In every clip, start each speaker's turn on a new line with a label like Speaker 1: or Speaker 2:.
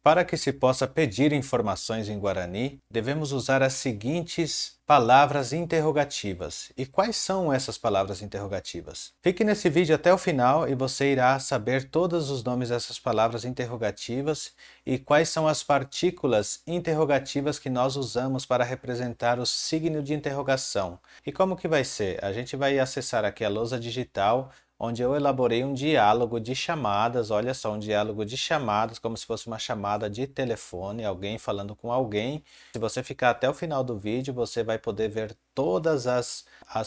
Speaker 1: Para que se possa pedir informações em Guarani, devemos usar as seguintes palavras interrogativas. E quais são essas palavras interrogativas? Fique nesse vídeo até o final e você irá saber todos os nomes dessas palavras interrogativas e quais são as partículas interrogativas que nós usamos para representar o signo de interrogação. E como que vai ser? A gente vai acessar aqui a lousa digital, onde eu elaborei um diálogo de chamadas, olha só, um diálogo de chamadas, como se fosse uma chamada de telefone, alguém falando com alguém. Se você ficar até o final do vídeo, você vai poder ver todas as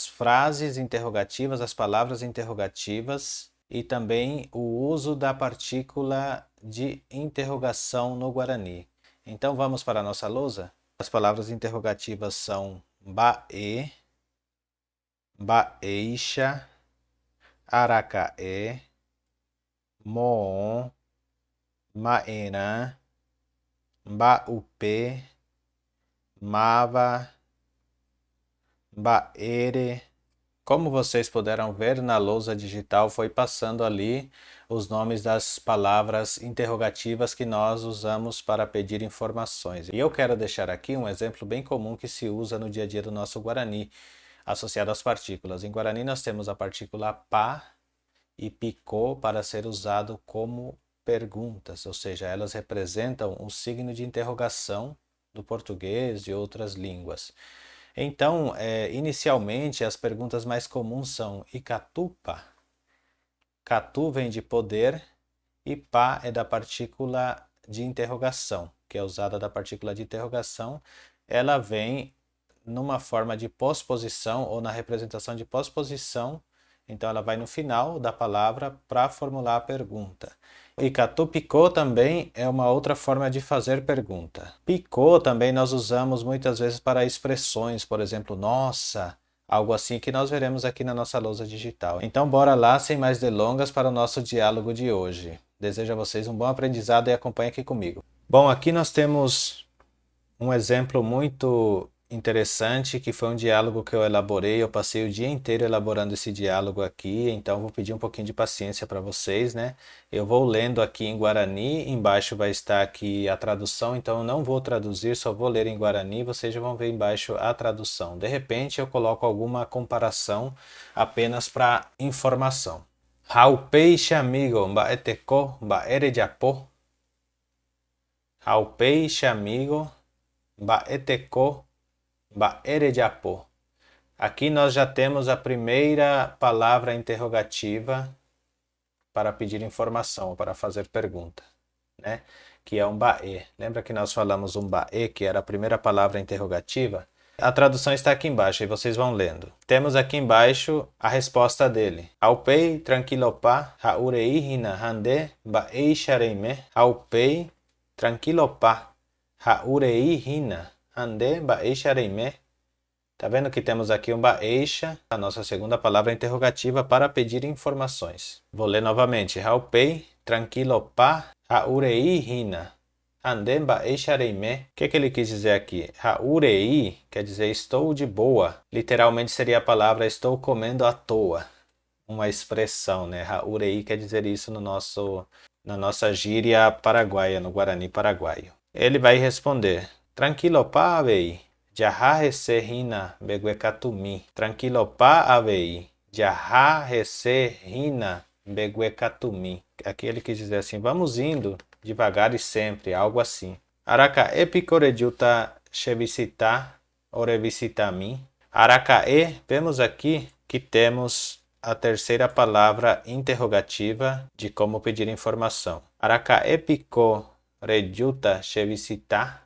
Speaker 1: frases interrogativas, as palavras interrogativas e também o uso da partícula de interrogação no Guarani. Então vamos para a nossa lousa? As palavras interrogativas são bae, baeixa, Aracaé, Moon, Maena, Baupê, Mava, Baere. Como vocês puderam ver, na lousa digital foi passando ali os nomes das palavras interrogativas que nós usamos para pedir informações. E eu quero deixar aqui um exemplo bem comum que se usa no dia a dia do nosso Guarani, associado às partículas. Em Guarani nós temos a partícula pá e picô para ser usado como perguntas, ou seja, elas representam um signo de interrogação do português e outras línguas. Então, inicialmente, as perguntas mais comuns são Icatupa. Catu vem de poder e pá é da partícula de interrogação, que é usada da partícula de interrogação. Ela vem numa forma de posposição ou na representação de posposição. Então ela vai no final da palavra para formular a pergunta. Icatu picô também é uma outra forma de fazer pergunta. Picô também nós usamos muitas vezes para expressões, por exemplo, nossa, algo assim que nós veremos aqui na nossa lousa digital. Então bora lá, sem mais delongas, para o nosso diálogo de hoje. Desejo a vocês um bom aprendizado e acompanhe aqui comigo. Bom, aqui nós temos um exemplo muito interessante, que foi um diálogo que eu elaborei. Eu passei o dia inteiro elaborando esse diálogo aqui, então vou pedir um pouquinho de paciência para vocês, né? Eu vou lendo aqui em Guarani, embaixo vai estar aqui a tradução, então eu não vou traduzir, só vou ler em Guarani, vocês já vão ver embaixo a tradução. De repente eu coloco alguma comparação apenas para informação. Haupeixe amigo, mbaeteko, mbaere japó. Haupeixe amigo, mbaeteko, Baere Japó. Aqui nós já temos a primeira palavra interrogativa para pedir informação, para fazer pergunta, né? Que é um bae. Lembra que nós falamos um bae, que era a primeira palavra interrogativa? A tradução está aqui embaixo e vocês vão lendo. Temos aqui embaixo a resposta dele. Aupei tranquilopá haurei hina hande baei shareime. Aupei tranquilopá haurei hina Ande baeixa reime. Tá vendo que temos aqui um baeixa, a nossa segunda palavra interrogativa para pedir informações. Vou ler novamente. Haupei, tranquilo pa, haurei hina. Ande baeixa reime. O que ele quis dizer aqui? Haurei quer dizer estou de boa. Literalmente seria a palavra estou comendo à toa. Uma expressão, né? Haurei quer dizer isso na nossa gíria paraguaia, no Guarani paraguaio. Ele vai responder. Tranquilo pa avei, jaha rese hina beguecatumi. Tranquilo pa avei, jaha rese hina beguecatumi. Aqui ele quis dizer assim, vamos indo devagar e sempre, algo assim. Aracae picorejuta chevisita orevisitami. Aracae, vemos aqui que temos a terceira palavra interrogativa de como pedir informação. Aracae picorejuta chevisita.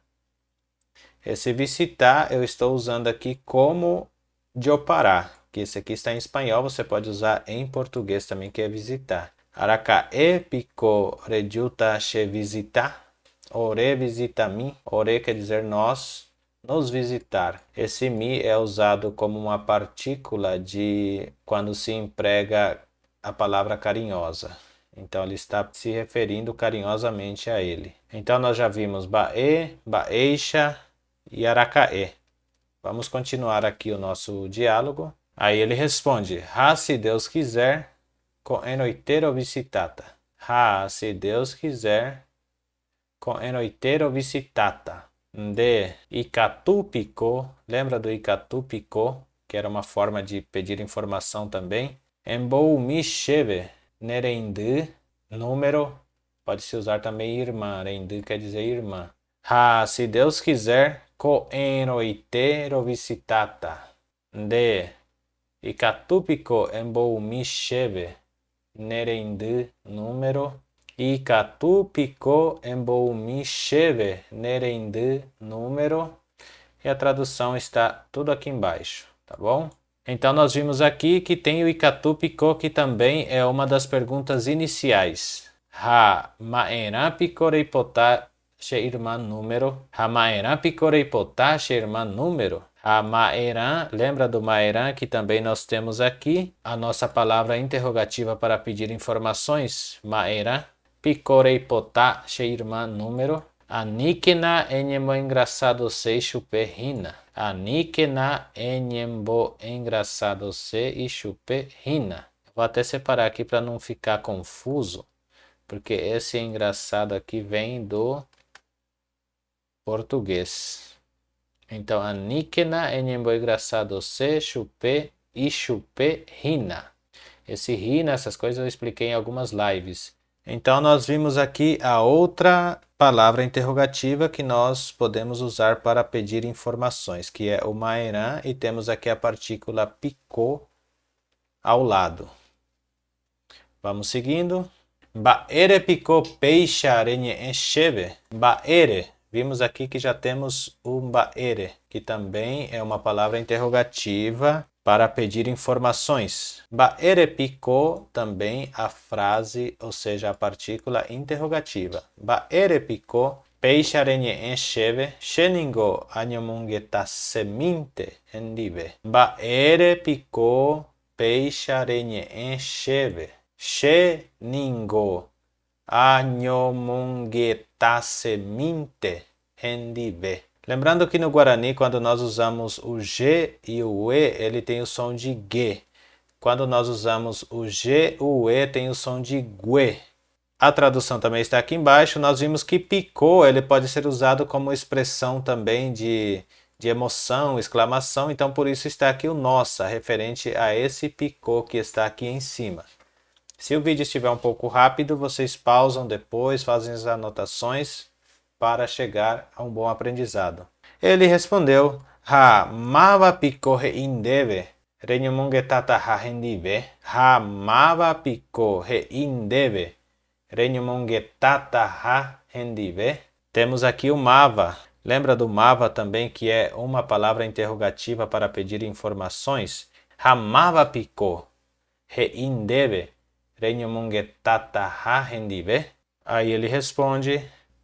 Speaker 1: Esse visitar eu estou usando aqui como de opará, que esse aqui está em espanhol, você pode usar em português também, que é visitar. Aracae pico rejuta che visitar, ore visita-mi, ore quer dizer nós, nos visitar. Esse mi é usado como uma partícula de quando se emprega a palavra carinhosa. Então ele está se referindo carinhosamente a ele. Então nós já vimos bae, baeixa e Aracaé. Vamos continuar aqui o nosso diálogo. Aí ele responde, se Deus quiser, com enoitero visitata. Se Deus quiser, com enoiteiro visitata. De Icatupicó, lembra do Icatupicó, que era uma forma de pedir informação também. Embou micheve, nerendu, número, pode se usar também irmã, rendu quer dizer irmã. Se Deus quiser, co enoiteiro visitata. De Icatupicó, embou micheve, nerendu, número. Icatupicó, embou micheve, nerendu, número. E a tradução está tudo aqui embaixo, tá bom? Então nós vimos aqui que tem o Icatupicó, que também é uma das perguntas iniciais. Ha maena picoreipotá she irmã número. Ha maena picoreipotá she irmã número. A maerã, lembra do maerã que também nós temos aqui? A nossa palavra interrogativa para pedir informações. Maerã picoreipotá she irmã número. Anikena enyembo engraçado se chupe rina. Anikena enyembo engraçado se e chupe rina. Vou até separar aqui para não ficar confuso, porque esse engraçado aqui vem do português. Então, anikena enyembo engraçado se chupe e chupe rina. Esse rina, essas coisas eu expliquei em algumas lives. Então, nós vimos aqui a outra palavra interrogativa que nós podemos usar para pedir informações, que é o maerã, e temos aqui a partícula picô ao lado. Vamos seguindo. Baere picô peixa renhe encheve. Baere, vimos aqui que já temos o baere, que também é uma palavra interrogativa para pedir informações. Baere picô, também a frase, ou seja, a partícula interrogativa. Baere picô, peixa renhe encheve, sheningo anyomungeta seminte endive. Baere picô, peixa renhe encheve, sheningo anyomungeta seminte endive. Lembrando que no Guarani, quando nós usamos o G e o E, ele tem o som de G. Quando nós usamos o G, o E tem o som de Gue. A tradução também está aqui embaixo. Nós vimos que picô, ele pode ser usado como expressão também de emoção, exclamação. Então, por isso está aqui o nossa, referente a esse picô que está aqui em cima. Se o vídeo estiver um pouco rápido, vocês pausam depois, fazem as anotações para chegar a um bom aprendizado. Ele respondeu, Ha mava picô reindeve, renyumungetata ha rendive. Ha mava picô reindeve, renyumungetata ha rendive. Temos aqui o mava. Lembra do mava também, que é uma palavra interrogativa para pedir informações? Ha mava picô reindeve, renyumungetata ha rendive. Aí ele responde,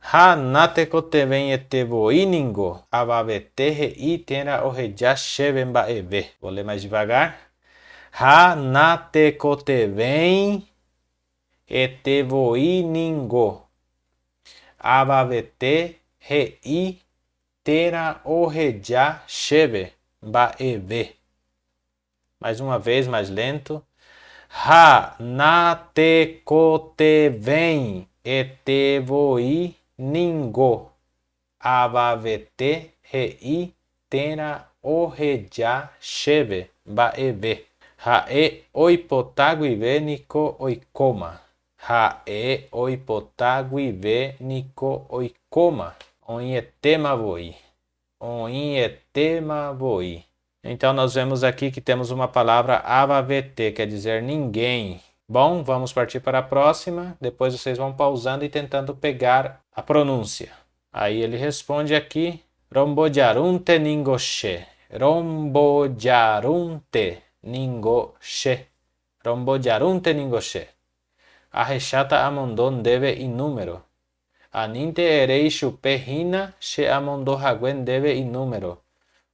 Speaker 1: Ha nate kote ven etevo iningo, avavetehe itena oreja sheven baeve. Vou ler mais devagar. Ha nate kote ven etevo iningo, avavetehe itena oreja sheve baeve. Mais uma vez, mais lento. Ha nate kote ven etevo ningo, avavete rei tena oreja cheve baeve. Hae oipotaguive niko oikoma. Hae oipotaguive niko oikoma. Onhetema voi. Onhetema voi. Então nós vemos aqui que temos uma palavra avavete, quer dizer ninguém. Bom, vamos partir para a próxima. Depois vocês vão pausando e tentando pegar a pronúncia. Aí ele responde aqui, Rombojarunte ningoshe. Rombojarunte ningoshe. Rombojarunte ningoshe. Arrechata amondon deve inúmero. Aninte ereishu perrina she amondo haguen deve inúmero.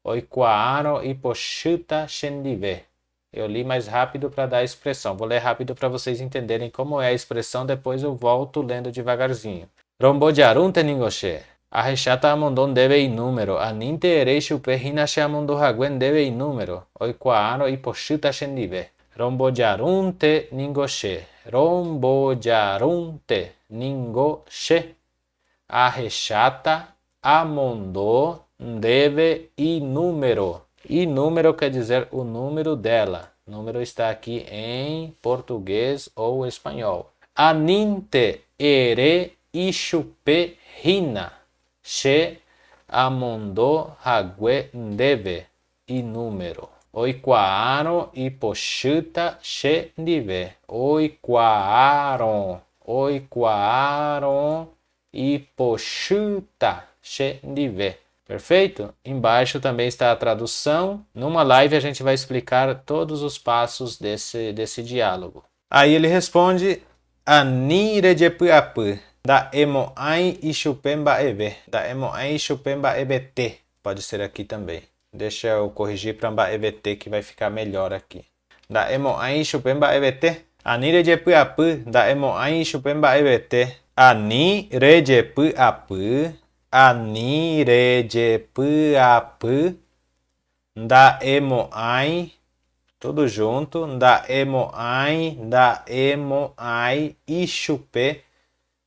Speaker 1: Oikuaaro iposhuta shendive. Eu li mais rápido para dar a expressão. Vou ler rápido para vocês entenderem como é a expressão, depois eu volto lendo devagarzinho. Rombojarunte ningoshe. Arrechata amondon deve inúmero. Aninte ereishu perrina she amondo haguen deve inúmero. Oikuaaro iposhuta shendive. Rombojarunte ningoshe. Rombojarunte ningoshe. arrechata, amondô, deve e número. E número quer dizer o número dela. O número está aqui em português ou espanhol. Aninte ere ishupe hina. She amondô hague deve e número. Oikuaron e pochuta she dive. Oikuaron e pochuta she dive. Perfeito? Embaixo também está a tradução. Numa live a gente vai explicar todos os passos desse diálogo. Aí ele responde: Ani rejepuapu. Da emoai e chupemba eve. Da emoai e chupemba ebete. Pode ser aqui também. Deixa eu corrigir para mbaevt que vai ficar melhor aqui. Da emoai e chupemba ebete. Ani rejepuapu. Da emoai e chupemba ebete. Ani rejepuapu. Ani rejepuapu. Da emoai. Tudo junto. Da emoai e chupe.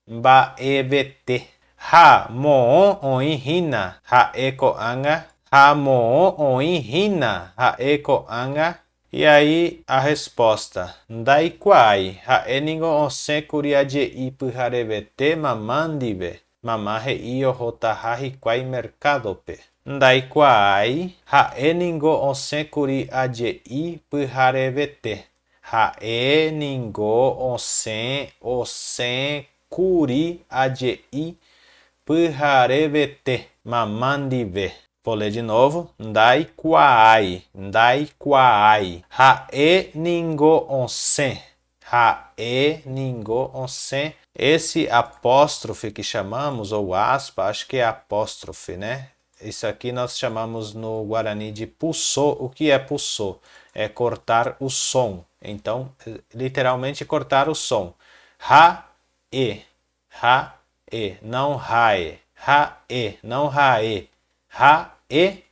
Speaker 1: Mba evt. Ha mo oi hina. Ha eko anga. Ha mo oi hina. Ha eko anga. E aí a resposta. Dai quai. Ha eningo onse kuriaje ipu harevete mamandive. Mamahe io hotahahi quai mercadope. Dai quai. Ha eningo onse kuriaje ipu harevete. Ha eningo onse kuri adei puharevete mamandive. Vou ler de novo. Ndai quai. Ha e ningo onsen. Esse apóstrofe que chamamos, ou aspa, acho que é apóstrofe, né? Isso aqui nós chamamos no Guarani de pulsô. O que é pulsô? É cortar o som. Então, literalmente cortar o som. Ha-e, não rae. Ha-e, não rae. Ha-e,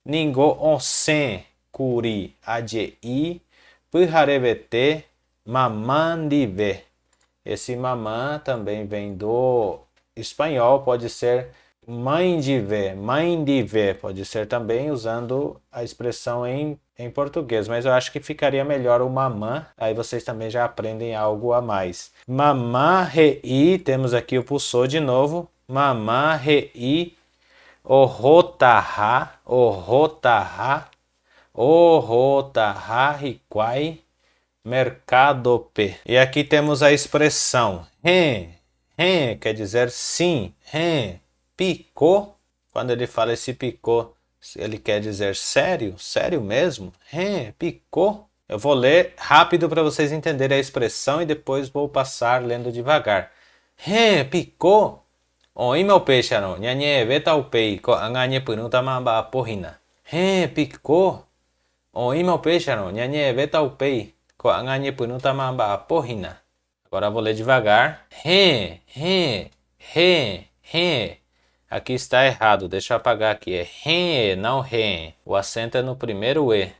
Speaker 1: ningo onsen, kuri, adei, puharevete, mamandive. Esse mamã também vem do espanhol, pode ser mãe de ver, pode ser também usando a expressão em português, mas eu acho que ficaria melhor o mamã, aí vocês também já aprendem algo a mais. Mamã, rei, temos aqui o pulsor de novo, mamã, rei, orrotaha, riquai, mercadope. E aqui temos a expressão hen, quer dizer sim, hen, picou. Quando ele fala esse picou, ele quer dizer sério, sério mesmo, hen, picou. Eu vou ler rápido para vocês entenderem a expressão e depois vou passar lendo devagar. Hen, picou. Oi meu peixe, não, nhanhe veta o pei, ko anganhe punuta mamba porrina. Hen, picou. Oi meu peixe, não, nhanhe veta o pei. Agora eu vou ler devagar. Aqui está errado, deixa eu apagar aqui. É re, não re. O acento é no primeiro E.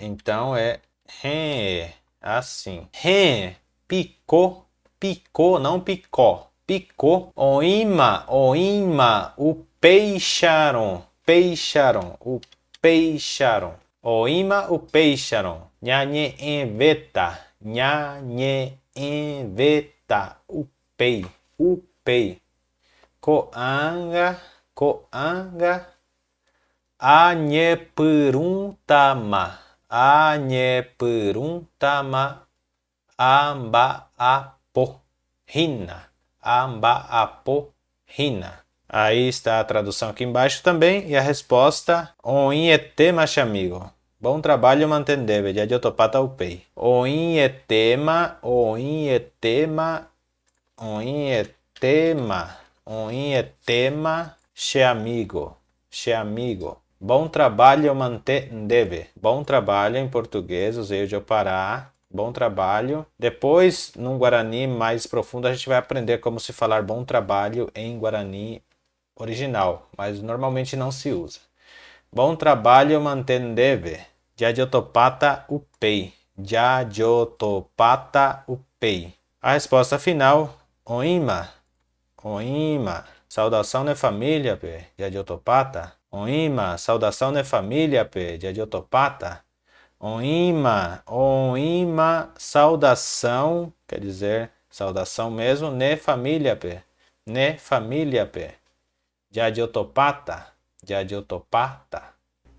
Speaker 1: Então é re. Assim. Re, picou, não picó. Picou. Oima, o peixaron. Oima, o peixaron. Nhanhe enveta, upei, coanga, anhepuruntama, ambaapo, rina. Aí está a tradução aqui embaixo também e a resposta, oinhetema, amigo. Bom trabalho, mantendeve, já eu topata upei. Oinhetema, amigo. Bom trabalho, mantendeve. Bom trabalho em português, usei o de Pará. Bom trabalho. Depois, num Guarani mais profundo, a gente vai aprender como se falar bom trabalho em Guarani original, mas normalmente não se usa. Bom trabalho, mantendeve. Jajotopata upei. A resposta final, oima, Oima, saudação né família, pê, de Adiotopata. Oima, saudação né família, pê, de Adiotopata. Oima, saudação, quer dizer, saudação mesmo, ne família, pê. Ne família, pê. De Adiotopata, de Adiotopata.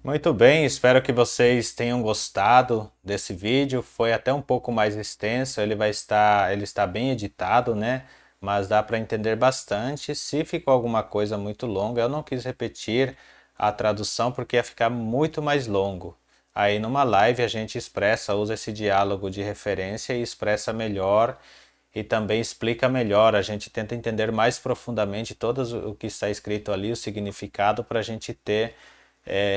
Speaker 1: Muito bem, espero que vocês tenham gostado desse vídeo. Foi até um pouco mais extenso, ele está bem editado, né? Mas dá para entender bastante. Se ficou alguma coisa muito longa, eu não quis repetir a tradução porque ia ficar muito mais longo. Aí numa live a gente usa esse diálogo de referência e expressa melhor e também explica melhor. A gente tenta entender mais profundamente todo o que está escrito ali, o significado, para a gente ter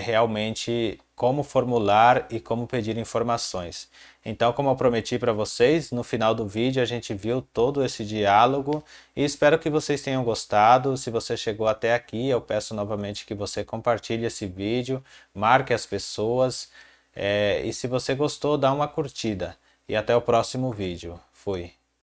Speaker 1: realmente como formular e como pedir informações. Então, como eu prometi para vocês, no final do vídeo a gente viu todo esse diálogo e espero que vocês tenham gostado. Se você chegou até aqui, eu peço novamente que você compartilhe esse vídeo, marque as pessoas e se você gostou, dá uma curtida. E até o próximo vídeo. Fui!